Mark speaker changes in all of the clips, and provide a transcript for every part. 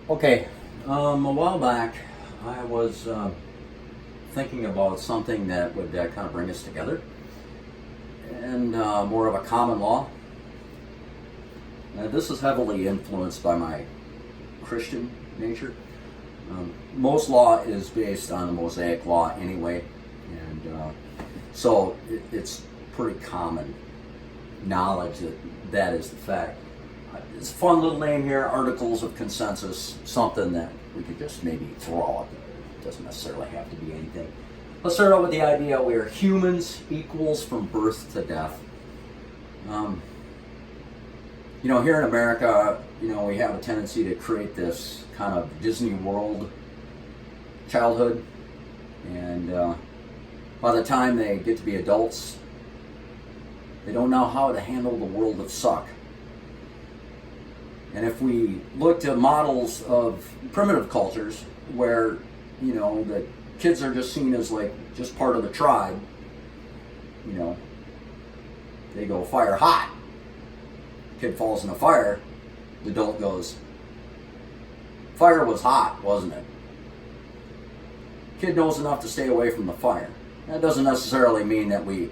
Speaker 1: Okay, a while back, I was thinking about something that would kind of bring us together, and more of a common law. This is heavily influenced by my Christian nature. Most law is based on the Mosaic Law anyway, and so it's pretty common knowledge that that is the fact. It's a fun little name here, Articles of Consensus, something that we could just maybe throw out there. It doesn't necessarily have to be anything. Let's start out with the idea we are humans equals from birth to death. Here in America, we have a tendency to create this kind of Disney World childhood, and by the time they get to be adults, they don't know how to handle the world of suck. And if we look to models of primitive cultures where, the kids are just seen as just part of the tribe, they go fire hot. Kid falls in a fire, the adult goes, fire was hot, wasn't it? Kid knows enough to stay away from the fire. That doesn't necessarily mean that we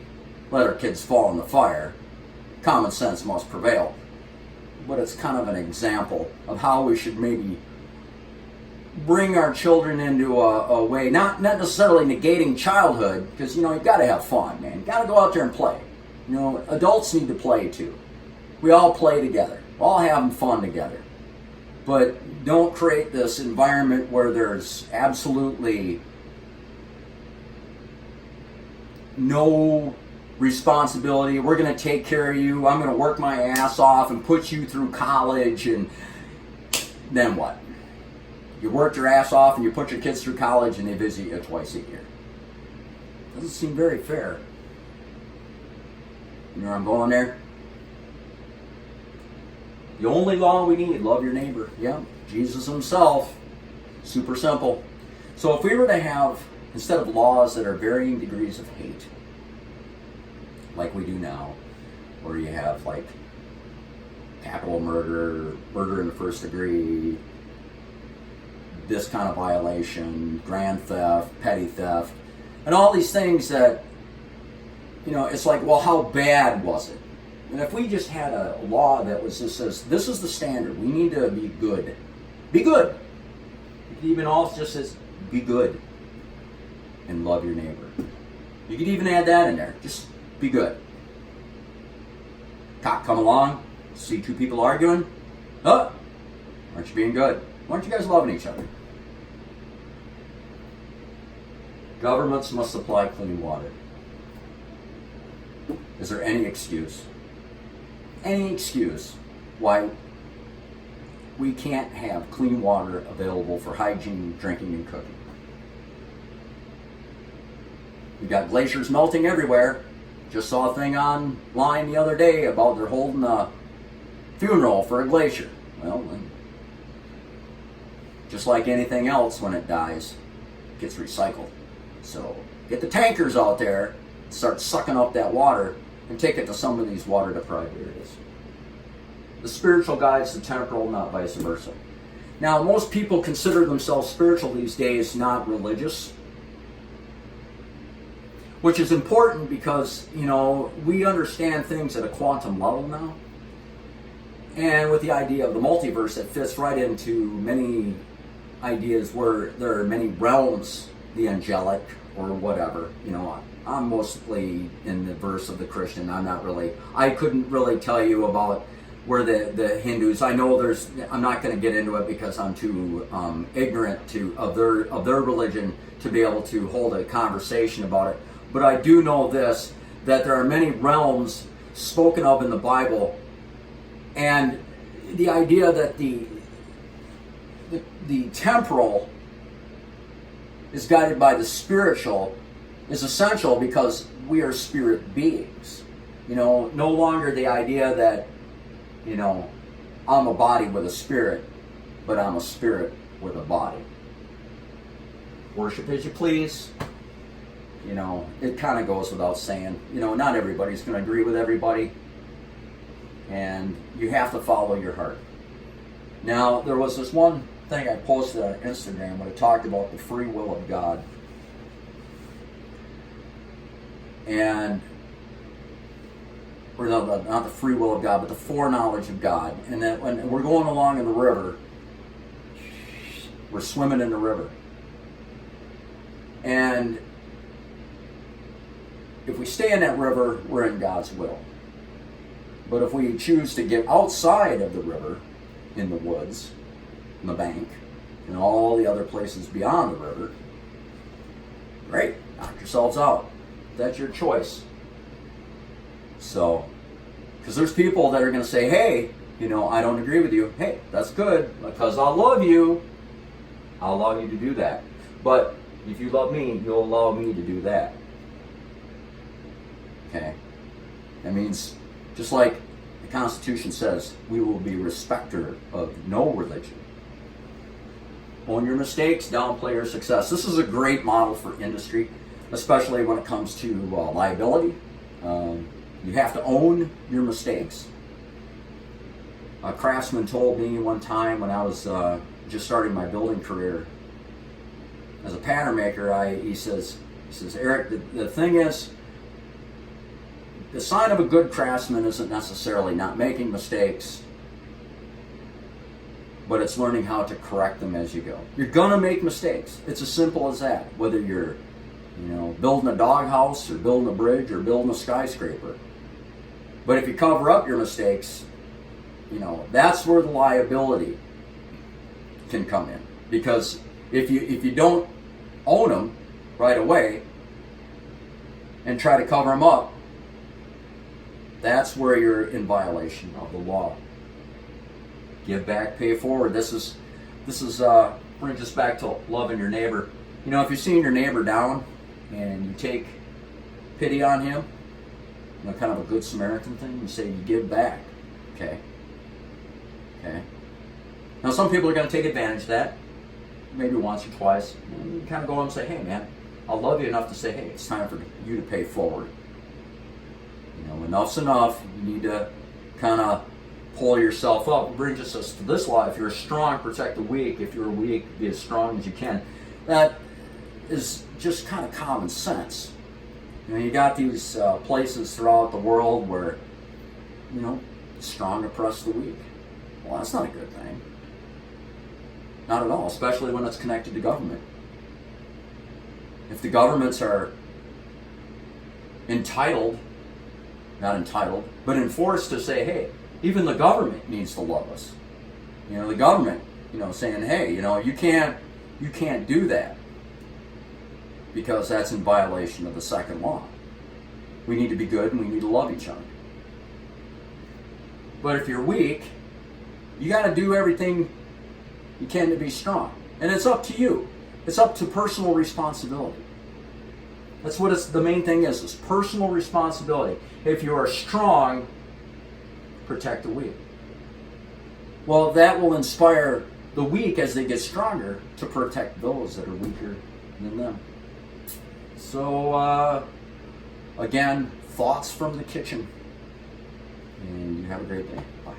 Speaker 1: let our kids fall in the fire. Common sense must prevail. But it's kind of an example of how we should maybe bring our children into a way, not necessarily negating childhood, because you've got to have fun, man. You've got to go out there and play. Adults need to play too. We all play together. We're all having fun together. But don't create this environment where there's absolutely no responsibility. We're going to take care of you. I'm going to work my ass off and put you through college, and then what? You worked your ass off and you put your kids through college and they visit you twice a year. Doesn't seem very fair. You know where I'm going there? The only law we need, love your neighbor. Yeah, Jesus himself. Super simple. So if we were to have, instead of laws that are varying degrees of hate, like we do now, where you have capital murder, murder in the first degree, this kind of violation, grand theft, petty theft, and all these things that, it's well, how bad was it? And if we just had a law that was just says, this is the standard, we need to be good. Be good. You could even also just says, be good and love your neighbor. You could even add that in there. Just be good. Cop come along, see two people arguing. Oh, aren't you being good? Why aren't you guys loving each other? Governments must supply clean water. Is there any excuse why we can't have clean water available for hygiene, drinking, and cooking? We got glaciers melting everywhere. Just saw a thing online the other day about they're holding a funeral for a glacier. Well, just like anything else, when it dies, it gets recycled. So get the tankers out there, start sucking up that water, and take it to some of these water-deprived areas. The spiritual guides the temporal, not vice versa. Now, most people consider themselves spiritual these days, not religious, which is important because, we understand things at a quantum level now. And with the idea of the multiverse, it fits right into many ideas where there are many realms, the angelic or whatever. I'm mostly in the verse of the Christian. I couldn't really tell you about where the Hindus, I know I'm not going to get into it because I'm too ignorant of their religion to be able to hold a conversation about it. But I do know this, that there are many realms spoken of in the Bible, and the idea that the temporal is guided by the spiritual is essential because we are spirit beings. No longer the idea that, I'm a body with a spirit, but I'm a spirit with a body. Worship as you please. It kind of goes without saying. Not everybody's going to agree with everybody. And you have to follow your heart. Now, there was this one thing I posted on Instagram when I talked about the free will of God. And, or no, not the free will of God, but the foreknowledge of God. And that when we're going along in the river, we're swimming in the river. And if we stay in that river, we're in God's will. But if we choose to get outside of the river, in the woods, in the bank, and all the other places beyond the river, great, knock yourselves out. That's your choice. So, because there's people that are going to say, hey, I don't agree with you. Hey, that's good, because I love you. I'll allow you to do that. But if you love me, you'll allow me to do that. Okay? That means, just like the Constitution says, we will be respecter of no religion. Own your mistakes, downplay your success. This is a great model for industry, especially when it comes to liability. You have to own your mistakes. A craftsman told me one time when I was just starting my building career as a pattern maker, he says, Eric, the thing is, the sign of a good craftsman isn't necessarily not making mistakes, but it's learning how to correct them as you go. You're gonna make mistakes. It's as simple as that. Whether you're, building a doghouse or building a bridge or building a skyscraper. But if you cover up your mistakes, that's where the liability can come in. Because if you don't own them right away and try to cover them up, that's where you're in violation of the law. Give back, pay forward. This is brings us back to loving your neighbor. If you're seeing your neighbor down and you take pity on him, kind of a good Samaritan thing, you say you give back. Okay. Now some people are going to take advantage of that, maybe once or twice. And you kind of go and say, hey man, I'll love you enough to say, hey, it's time for you to pay forward. Enough's enough. You need to kind of pull yourself up. It brings us to this law. If you're strong, protect the weak. If you're weak, be as strong as you can. That is just kind of common sense. You got these places throughout the world where, strong oppress the weak. Well, that's not a good thing. Not at all, especially when it's connected to government. If the governments are not entitled, but enforced to say, hey, even the government needs to love us. The government, saying, hey, you can't do that because that's in violation of the second law. We need to be good and we need to love each other. But if you're weak, you got to do everything you can to be strong. And it's up to you. It's up to personal responsibility. That's what the main thing is personal responsibility. If you are strong, protect the weak. Well, that will inspire the weak as they get stronger to protect those that are weaker than them. So, again, thoughts from the kitchen. And you have a great day. Bye.